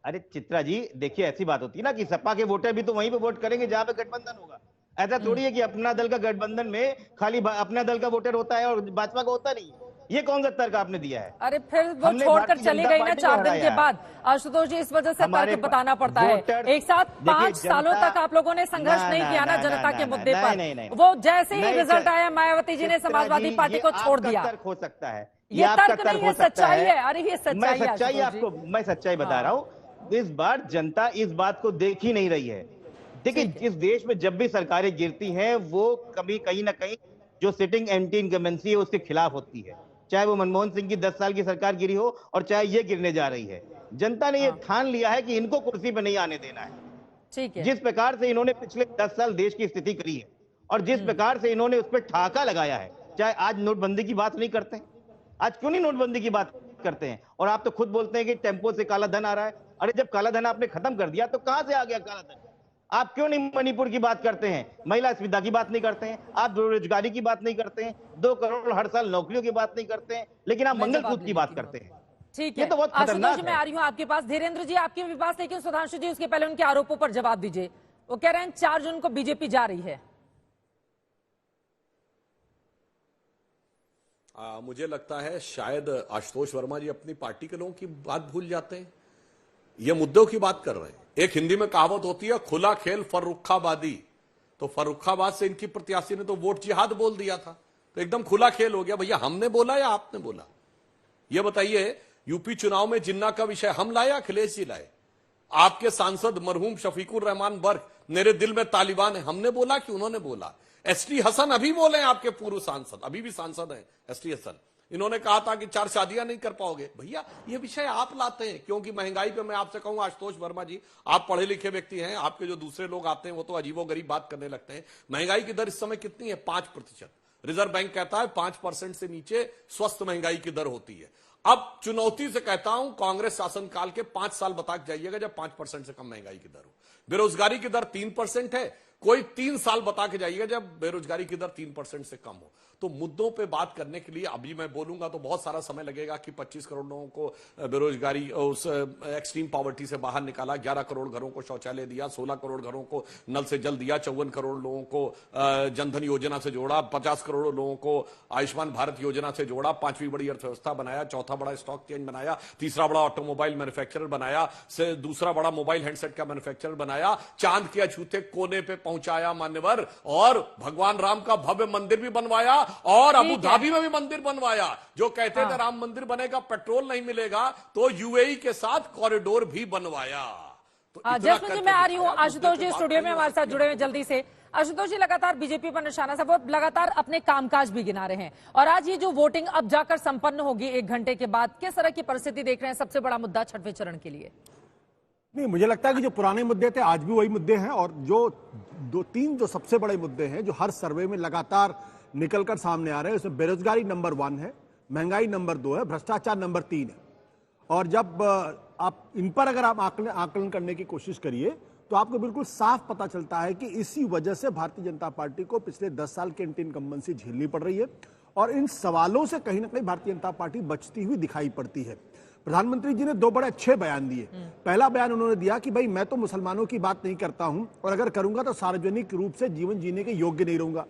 अरे चित्रा जी, देखिए ऐसी बात होती है ना कि सपा के वोटर भी तो वहीं पे वोट करेंगे जहां पे गठबंधन होगा। ऐसा थोड़ी है कि अपना दल का गठबंधन में खाली अपना दल का वोटर होता है और भाजपा का होता नहीं। ये कौन सा तर्क आपने दिया है? अरे फिर वो छोड़कर चली गई ना 4 दिन के बाद। आशुतोष जी, इस वजह से तर्क बताना पड़ता है। एक साथ 5 सालों तक आप लोगों ने संघर्ष नहीं किया ना जनता के मुद्दे पर। वो जैसे ही रिजल्ट आया, मायावती जी ने समाजवादी पार्टी को छोड़ दिया। तर्क हो सकता है, ये तर्क नहीं है, सच्चाई है। अरे ये सच्चाई है। आपको मैं सच्चाई बता रहा हूँ। इस बार जनता इस बात को देख ही नहीं रही है। देखिए, इस देश में जब भी सरकारें गिरती हैं, वो कभी कहीं ना कहीं जो सिटिंग एंटी इनकम्बेंसी है उसके खिलाफ होती है। चाहे वो मनमोहन सिंह की 10 साल की सरकार गिरी हो और चाहे ये गिरने जा रही है। जनता ने ये ठान लिया है कि इनको कुर्सी पर नहीं आने देना है। ठीक है। जिस प्रकार से इन्होंने पिछले 10 साल देश की स्थिति करी है और जिस प्रकार से इन्होंने उस पर ठाका लगाया है, चाहे आज नोटबंदी की बात नहीं करते हैं। आज क्यों नहीं नोटबंदी की बात करते हैं? और आप तो खुद बोलते हैं कि टेम्पो से काला धन आ रहा है। अरे जब काला धन आपने खत्म कर दिया तो कहां से आ गया काला धन? आप क्यों नहीं मणिपुर की बात करते हैं, महिला सुविधा की बात नहीं करते हैं, आप बेरोजगारी की बात नहीं करते हैं, 2 करोड़ हर साल नौकरियों की बात नहीं करते हैं, लेकिन आप मंगलसूत्र की बात करते हैं। ठीक है, है, तो बहुत खतरनाक है। मैं आ रही हूँ आपके पास। धीरेन्द्र जी आपके भी पास, लेकिन सुधांशु जी उसके पहले उनके आरोपों पर जवाब दीजिए। वो कह रहे हैं 4 जून को बीजेपी जा रही है। मुझे लगता है शायद आशुतोष वर्मा जी अपनी पार्टी के लोगों की बात भूल जाते हैं, ये मुद्दों की बात कर रहे हैं। एक हिंदी में कहावत होती है, खुला खेल फर्रुखाबादी। तो फर्रुखाबाद से इनकी प्रत्याशी ने तो वोट जिहाद बोल दिया था, तो एकदम खुला खेल हो गया। भैया हमने बोला या आपने बोला? ये बताइए, यूपी चुनाव में जिन्ना का विषय हम लाए, अखिलेश जी लाए? आपके सांसद मरहूम शफीकुर रहमान बर्क, मेरे दिल में तालिबान है, हमने बोला कि उन्होंने बोला? एसटी हसन अभी बोले हैं, आपके पूर्व सांसद, अभी भी सांसद हैं एसटी हसन, इन्होंने कहा था कि 4 शादियां नहीं कर पाओगे। भैया ये विषय आप लाते हैं, क्योंकि महंगाई पे मैं आपसे कहूंगा आशुतोष वर्मा जी, आप पढ़े लिखे व्यक्ति हैं, आपके जो दूसरे लोग आते हैं वो तो अजीबोगरीब बात करने लगते हैं। महंगाई की दर इस समय कितनी है? 5%। रिजर्व बैंक कहता है 5% से नीचे स्वस्थ महंगाई की दर होती है। अब चुनौती से कहता हूं, कांग्रेस शासनकाल के 5 साल बता के जाइएगा जब 5% से कम महंगाई की दर हो। बेरोजगारी की दर 3% है, कोई 3 साल बता के जाइएगा जब बेरोजगारी की दर 3% से कम हो। तो मुद्दों पे बात करने के लिए अभी मैं बोलूंगा तो बहुत सारा समय लगेगा कि 25 करोड़ लोगों को बेरोजगारी, उस एक्सट्रीम पॉवर्टी से बाहर निकाला, 11 करोड़ घरों को शौचालय दिया, 16 करोड़ घरों को नल से जल दिया, 54 करोड़ लोगों को जनधन योजना से जोड़ा, 50 करोड़ लोगों को आयुष्मान भारत योजना से जोड़ा, 5वीं बड़ी अर्थव्यवस्था बनाया, 4था बड़ा स्टॉक चेंज बनाया, 3रा बड़ा ऑटोमोबाइल मैन्युफैक्चरर बनाया, से 2रा बड़ा मोबाइल हैंडसेट का मैन्युफैक्चरर बनाया, चांद के अछूते कोने पे पहुंचाया मान्यवर, और भगवान राम का भव्य मंदिर भी बनवाया, और अबू धाबी में भी मंदिर बनवाया। जो कहते थे राम मंदिर बनेगा पेट्रोल नहीं मिलेगा, तो यूएई के साथ कॉरिडोर भी बनवाया। तो जसमीत जी, मैं आ रही हूँ, आशुतोष जी स्टूडियो में हमारे साथ जुड़े हुए जल्दी से। आशुतोष जी, लगातार बीजेपी पर निशाना है, वो लगातार अपने कामकाज भी गिना रहे हैं, और आज ये जो वोटिंग अब जाकर संपन्न होगी 1 घंटे के बाद, किस तरह की परिस्थिति देख रहे हैं? सबसे बड़ा मुद्दा 6वें चरण के लिए। नहीं, मुझे लगता है कि जो पुराने मुद्दे थे आज भी वही मुद्दे हैं, और जो 2-3 जो सबसे बड़े मुद्दे हैं जो हर सर्वे में लगातार निकलकर सामने आ रहे हैं, उसमें बेरोजगारी नंबर 1 है, महंगाई नंबर 2 है, भ्रष्टाचार नंबर 3 है। और जब आप इन पर अगर आप आकलन करने की कोशिश करिए तो आपको बिल्कुल साफ पता चलता है कि इसी वजह से भारतीय जनता पार्टी को पिछले 10 साल की एंटी इनकम्बेंसी झेलनी पड़ रही है, और इन सवालों से कहीं ना कहीं भारतीय जनता पार्टी बचती हुई दिखाई पड़ती है। प्रधानमंत्री जी ने 2 बड़े अच्छे बयान दिए। पहला बयान उन्होंने दिया कि भाई मैं तो मुसलमानों की बात नहीं करता हूं, और अगर करूंगा तो सार्वजनिक रूप से जीवन जीने के योग्य नहीं रहूंगा।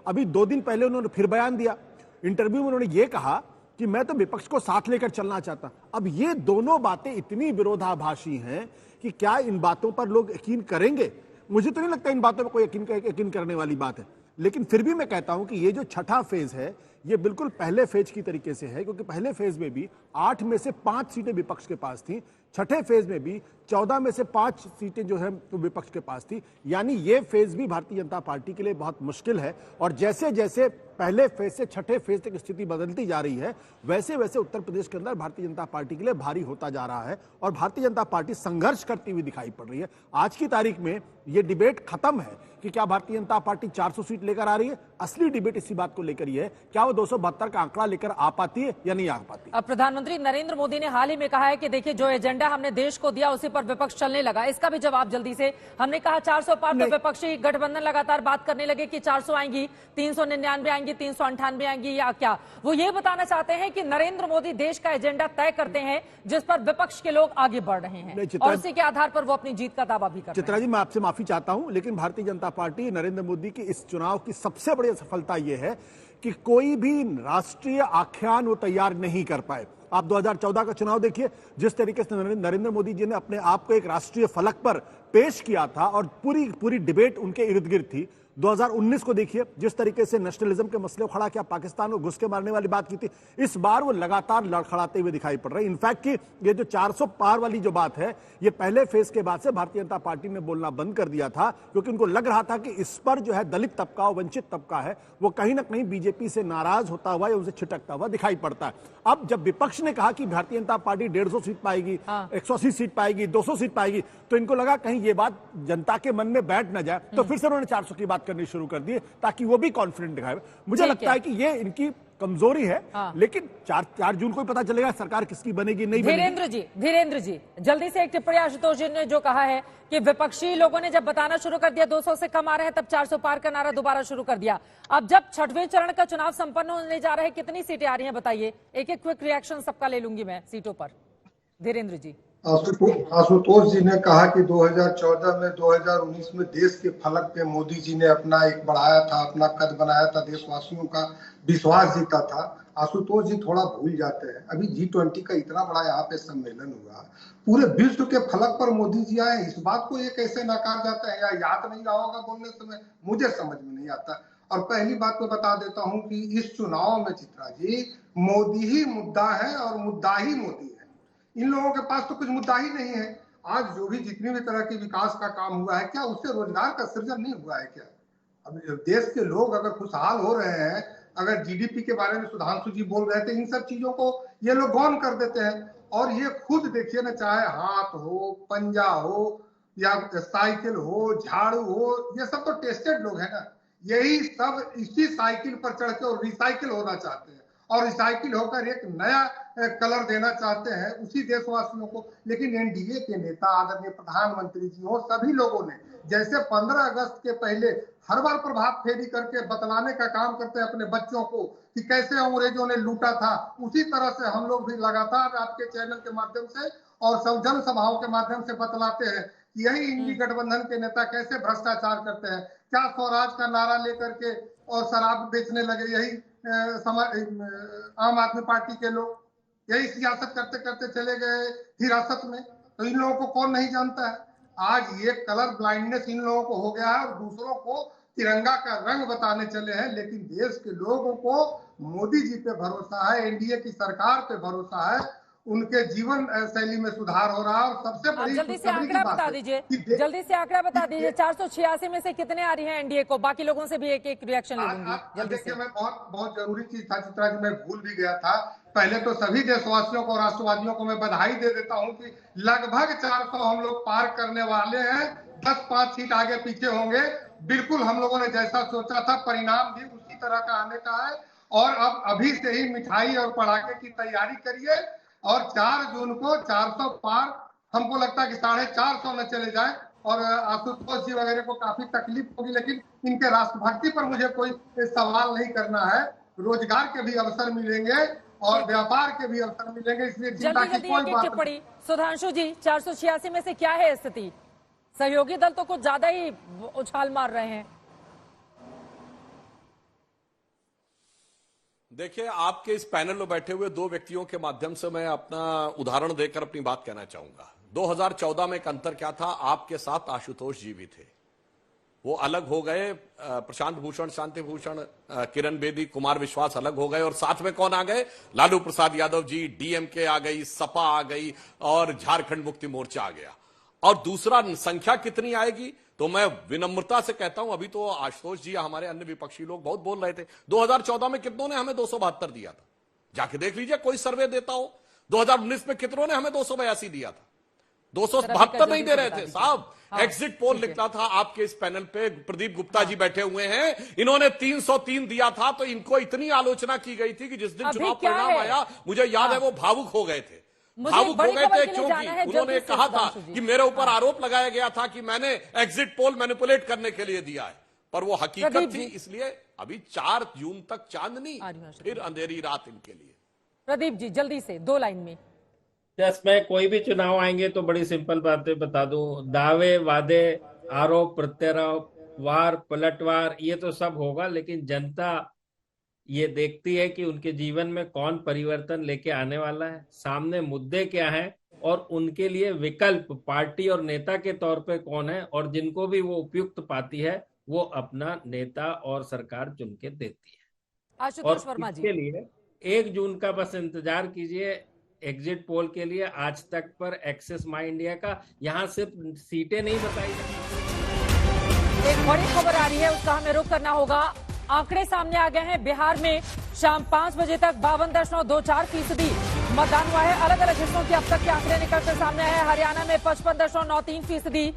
अभी 2 दिन पहले उन्होंने फिर बयान दिया, इंटरव्यू में उन्होंने ये कहा कि मैं तो विपक्ष को साथ लेकर चलना चाहता। अब ये दोनों बातें इतनी विरोधाभासी हैं कि क्या इन बातों पर लोग यकीन करेंगे? मुझे तो नहीं लगता इन बातों पर कोई यकीन करने वाली बात है। लेकिन फिर भी मैं कहता हूं कि ये जो 6ठा फेज है, ये बिल्कुल पहले फेज की तरीके से है, क्योंकि पहले फेज में भी 8 में से 5 सीटें विपक्ष के पास थी, 6ठे फेज में भी 14 में से 5 सीटें जो है तो विपक्ष के पास थी। यानी ये फेज भी भारतीय जनता पार्टी के लिए बहुत मुश्किल है, और जैसे जैसे पहले फेज से 6ठे फेज तक स्थिति बदलती जा रही है, वैसे वैसे उत्तर प्रदेश के अंदर भारतीय जनता पार्टी के लिए भारी होता जा रहा है, और भारतीय जनता पार्टी संघर्ष करती हुई दिखाई पड़ रही है। आज की तारीख में ये डिबेट खत्म है कि क्या भारतीय जनता पार्टी 400 सीट लेकर आ रही है। असली डिबेट इसी बात को लेकर ही है, क्या वो 272 का आंकड़ा लेकर आ पाती है या नहीं आ पाती। अब प्रधानमंत्री नरेंद्र मोदी ने हाल ही में कहा है कि देखिए, जो एजेंडा हमने देश को दिया उसी पर विपक्ष चलने लगा। इसका भी जवाब जल्दी से। हमने कहा 400 पार, तो विपक्षी गठबंधन लगातार बात करने लगे कि 400 आएंगी, 399 आएंगी, 398 आएंगी, या क्या वो ये बताना चाहते हैं कि नरेंद्र मोदी देश का एजेंडा तय करते हैं जिस पर विपक्ष के लोग आगे बढ़ रहे हैं, और इसी के आधार पर वो अपनी जीत का दावा भी करते हैं। चित्रा जी, मैं आपसे माफी चाहता हूं, लेकिन भारतीय जनता पार्टी नरेंद्र मोदी की इस चुनाव की सबसे बड़ी सफलता यह है कि कोई भी राष्ट्रीय आख्यान वो तैयार नहीं कर पाए। आप 2014 का चुनाव देखिए, जिस तरीके से नरेंद्र मोदी जी ने अपने आप को एक राष्ट्रीय फलक पर पेश किया था, और पूरी डिबेट उनके इर्द गिर्द थी। 2019 को देखिए, जिस तरीके से नेशनलिज्म के मसले को खड़ा किया, पाकिस्तान को घुस के मारने वाली बात की थी। इस बार वो लगातार लड़खड़ाते हुए दिखाई पड़ रहे हैं। इनफैक्ट कि ये जो 400 पार वाली जो बात है, ये पहले फेज के बाद से भारतीय जनता पार्टी ने बोलना बंद कर दिया था, क्योंकि उनको लग रहा था कि इस पर जो है दलित तबका, वंचित तबका है, वो कहीं ना कहीं बीजेपी से नाराज होता हुआ या उनसे छिटकता हुआ दिखाई पड़ता है। अब जब विपक्ष ने कहा कि भारतीय जनता पार्टी 150 सीट पाएगी, 180 सीट पाएगी, 200 सीट पाएगी, तो इनको लगा कहीं ये बात जनता के मन में बैठ ना जाए, तो फिर से उन्होंने 400 की बात करनी शुरू कर दी, ताकि वो भी कॉन्फिडेंट दिखाए। मुझे लगता है कि ये इनकी कमजोरी है। लेकिन 4 जून को ही पता चलेगा सरकार किसकी बनेगी, नहीं बनेगी। धीरेन्द्र जी, जल्दी से एक टिप्पणी। आशुतोष जी ने जो कहा है कि विपक्षी लोगों ने जब बताना शुरू कर दिया 200 से कम आ रहे हैं, तब 400 पार का नारा दोबारा शुरू कर दिया। अब जब 6वें चरण का चुनाव संपन्न होने जा रहा है, कितनी सीटें आ रही हैं बताइए? एक क्विक रिएक्शन सबका ले लूंगी मैं सीटों पर। धीरेन्द्र जी। आशुतोष जी ने कहा कि 2014 में 2019 में देश के फलक पे मोदी जी ने अपना एक बढ़ाया था, अपना कद बनाया था, देशवासियों का विश्वास जीता था। आशुतोष जी थोड़ा भूल जाते हैं, अभी G20 का इतना बड़ा यहाँ पे सम्मेलन हुआ, पूरे विश्व के फलक पर मोदी जी आए, इस बात को ये कैसे नकार जाता है, या याद नहीं रहा होगा बोलने समय, मुझे समझ में नहीं आता। और पहली बात मैं बता देता हूँ कि इस चुनाव में चित्रा जी, मोदी ही मुद्दा है और मुद्दा ही मोदी है। इन लोगों के पास तो कुछ मुद्दा ही नहीं है। आज जो भी जितनी भी तरह की विकास का काम हुआ है, क्या उससे रोजगार का सृजन नहीं हुआ है क्या? अब देश के लोग अगर खुशहाल हो रहे हैं, अगर जीडीपी के बारे में सुधांशु जी बोल रहे थे, इन सब चीजों को ये लोग गौन कर देते हैं। और ये खुद देखिए ना, चाहे हाथ हो, पंजा हो या साइकिल हो, झाड़ू हो, ये सब तो टेस्टेड लोग हैं ना। यही सब इसी साइकिल पर चढ़ के और रिसाइकिल होना चाहते हैं और रिसाइकिल होकर एक नया कलर देना चाहते हैं उसी देशवासियों को। लेकिन एनडीए के नेता, आदरणीय प्रधानमंत्री जी हो, सभी लोगों ने जैसे 15 अगस्त के पहले हर बार प्रभात फेरी करके बतलाने का काम करते हैं अपने बच्चों को कि कैसे अंग्रेजों ने लूटा था, उसी तरह से हम लोग भी लगातार आपके चैनल के माध्यम से और जन सभाओं के माध्यम से बतलाते हैं कि यही इंडी गठबंधन के नेता कैसे भ्रष्टाचार करते हैं। क्या स्वराज का नारा लेकर के और शराब बेचने लगे यही आम आदमी पार्टी के लोग, यही सियासत करते करते चले गए हिरासत में। तो इन लोगों को कौन नहीं जानता है? आज ये कलर ब्लाइंडनेस इन लोगों को हो गया है और दूसरों को तिरंगा का रंग बताने चले हैं। लेकिन देश के लोगों को मोदी जी पे भरोसा है, एनडीए की सरकार पे भरोसा है, उनके जीवन शैली में सुधार हो रहा है। और सबसे बड़ी जल्दी से आंकड़ा बता दीजिए, जल्दी से आंकड़ा बता दीजिए, 486 में से कितने आ रही हैं एनडीए को? बाकी लोगों से भी एक एक रिएक्शन ले लूंगी जल्दी से। मैं बहुत जरूरी चीज था चित्रा जी, मैं भूल भी गया था। पहले तो सभी देशवासियों को, राष्ट्रवादियों को मैं बधाई दे देता हूं कि लगभग 400 हम लोग पार करने वाले हैं। 10-5 सीट आगे पीछे होंगे। बिल्कुल हम लोगों ने जैसा सोचा था परिणाम भी उसी तरह का आने का है। और अब अभी से ही मिठाई और पटाखे की तैयारी करिए और 4 जून को 400 पार, हमको लगता है कि 450 न चले जाए। और आशुतोष जी वगैरह को काफी तकलीफ होगी, लेकिन इनके राष्ट्रभक्ति पर मुझे कोई सवाल नहीं करना है। रोजगार के भी अवसर मिलेंगे और व्यापार के भी अवसर मिलेंगे, इसलिए चिंता की कोई बात नहीं। सुधांशु जी, 486 में से क्या है स्थिति? सहयोगी दल तो कुछ ज्यादा ही उछाल मार रहे हैं। देखिए, आपके इस पैनल में बैठे हुए 2 व्यक्तियों के माध्यम से मैं अपना उदाहरण देकर अपनी बात कहना चाहूंगा। 2014 में एक अंतर क्या था, आपके साथ आशुतोष जी भी थे, वो अलग हो गए। प्रशांत भूषण, शांति भूषण, किरण बेदी, कुमार विश्वास अलग हो गए और साथ में कौन आ गए? लालू प्रसाद यादव जी, डीएमके आ गई, सपा आ गई और झारखंड मुक्ति मोर्चा आ गया। और दूसरा, संख्या कितनी आएगी? तो मैं विनम्रता से कहता हूं, अभी तो आशुतोष जी या हमारे अन्य विपक्षी लोग बहुत बोल रहे थे 2014 में कितनों ने हमें 272 दिया था, जाके देख लीजिए, कोई सर्वे देता हो। 2019 में कितनों ने हमें 282 दिया था, 272 नहीं दे रहे थे साहब। एग्जिट पोल लिखता था आपके इस पैनल पे, प्रदीप गुप्ता जी बैठे हुए हैं, इन्होंने 303 दिया था। तो इनको इतनी आलोचना की गई थी कि जिस दिन चुनाव परिणाम आया, मुझे याद है वो भावुक हो गए थे। भावुक हो गए थे क्योंकि उन्होंने कहा था कि मेरे ऊपर आरोप लगाया गया था कि मैंने एग्जिट पोल मैनिपुलेट करने के लिए दिया है, पर वो हकीकत थी। इसलिए अभी 4 जून तक चांदनी, फिर अंधेरी रात इनके लिए। प्रदीप जी, जल्दी से 2 लाइन में। मैं कोई भी चुनाव आएंगे तो बड़ी सिंपल बातें बता दूं, दावे, वादे, आरोप प्रत्यारोप, वार पलटवार, ये तो सब होगा। लेकिन जनता ये देखती है कि उनके जीवन में कौन परिवर्तन लेके आने वाला है, सामने मुद्दे क्या हैं और उनके लिए विकल्प पार्टी और नेता के तौर पे कौन है, और जिनको भी वो उपयुक्त पाती है वो अपना नेता और सरकार चुन के देती है। आशुतोष वर्मा जी, इसके लिए 1 जून का बस इंतजार कीजिए एग्जिट पोल के लिए। आज तक पर एक्सेस माई इंडिया का यहाँ सिर्फ सीटें नहीं बताई जाती। एक बड़ी खबर आ रही है, उसका हमें रुख करना होगा। आंकड़े सामने आ गए हैं। बिहार में शाम 5 बजे तक 52.24% मतदान हुआ है। अलग अलग हिस्सों के अब तक के आंकड़े निकलकर सामने आए हैं। हरियाणा में 55.93%,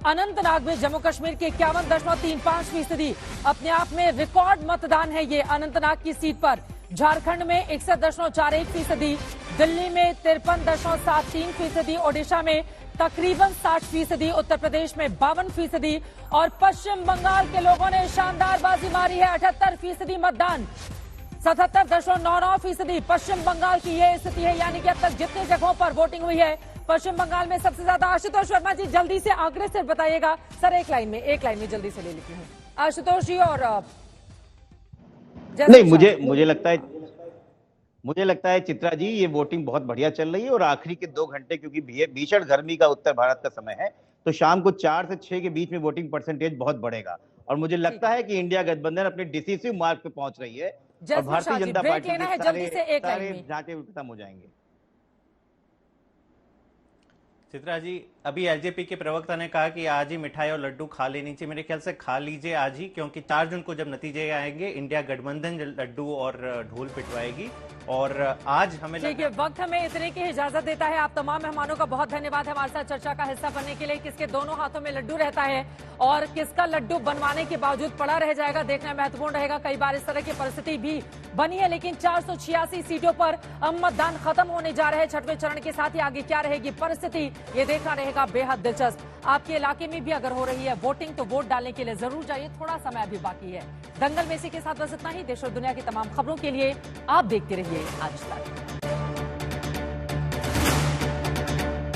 अनंतनाग में जम्मू कश्मीर के 51.35%। अपने आप में रिकॉर्ड मतदान है ये अनंतनाग की सीट पर। झारखंड में 61.41%, दिल्ली में 53.73%, ओडिशा में तकरीबन 60%, उत्तर प्रदेश में 52% और पश्चिम बंगाल के लोगों ने शानदार बाजी मारी है। 78% मतदान, 77.99%। पश्चिम बंगाल की ये स्थिति है, यानी कि अब तक जितनी जगहों पर वोटिंग हुई है पश्चिम बंगाल में सबसे ज्यादा। आशुतोष वर्मा जी, जल्दी से आंकड़े से बताइएगा सर। एक लाइन में जल्दी से ले लेती हूँ आशुतोष जी। और नहीं, मुझे लगता है चित्रा जी, ये वोटिंग बहुत बढ़िया चल रही है। और आखिरी के 2 घंटे, क्योंकि भीषण गर्मी का उत्तर भारत का समय है, तो शाम को 4 से 6 के बीच में वोटिंग परसेंटेज बहुत बढ़ेगा। और मुझे लगता है कि इंडिया गठबंधन अपने डिसिसिव मार्ग पे पहुंच रही है और भारतीय जनता पार्टी के सारे जांचे खत्म हो जाएंगे। चित्रा जी, अभी एलजेपी के प्रवक्ता ने कहा कि आज ही मिठाई और लड्डू खा लेनी चाहिए। मेरे ख्याल से खा लीजिए आज ही, क्योंकि 4 जून को जब नतीजे आएंगे इंडिया गठबंधन लड्डू और ढोल पिटवाएगी। और आज हमें ठीक है, वक्त हमें इतने की इजाजत देता है। आप तमाम मेहमानों का बहुत धन्यवाद है हमारे साथ चर्चा का हिस्सा बनने के लिए। किसके दोनों हाथों में लड्डू रहता है और किसका लड्डू बनवाने के बावजूद पड़ा रह जाएगा, देखना महत्वपूर्ण रहेगा। कई बार इस तरह की परिस्थिति भी बनी है, लेकिन 486 सीटों पर मतदान खत्म होने जा रहे हैं। छठवें चरण के साथ ही आगे क्या रहेगी परिस्थिति, ये देखना रहेगा बेहद दिलचस्प। आपके इलाके में भी अगर हो रही है वोटिंग तो वोट डालने के लिए जरूर जाइए, थोड़ा समय अभी बाकी है। दंगल में इसी के साथ बस इतना ही। देश और दुनिया की तमाम खबरों के लिए आप देखते रहिए आज तक।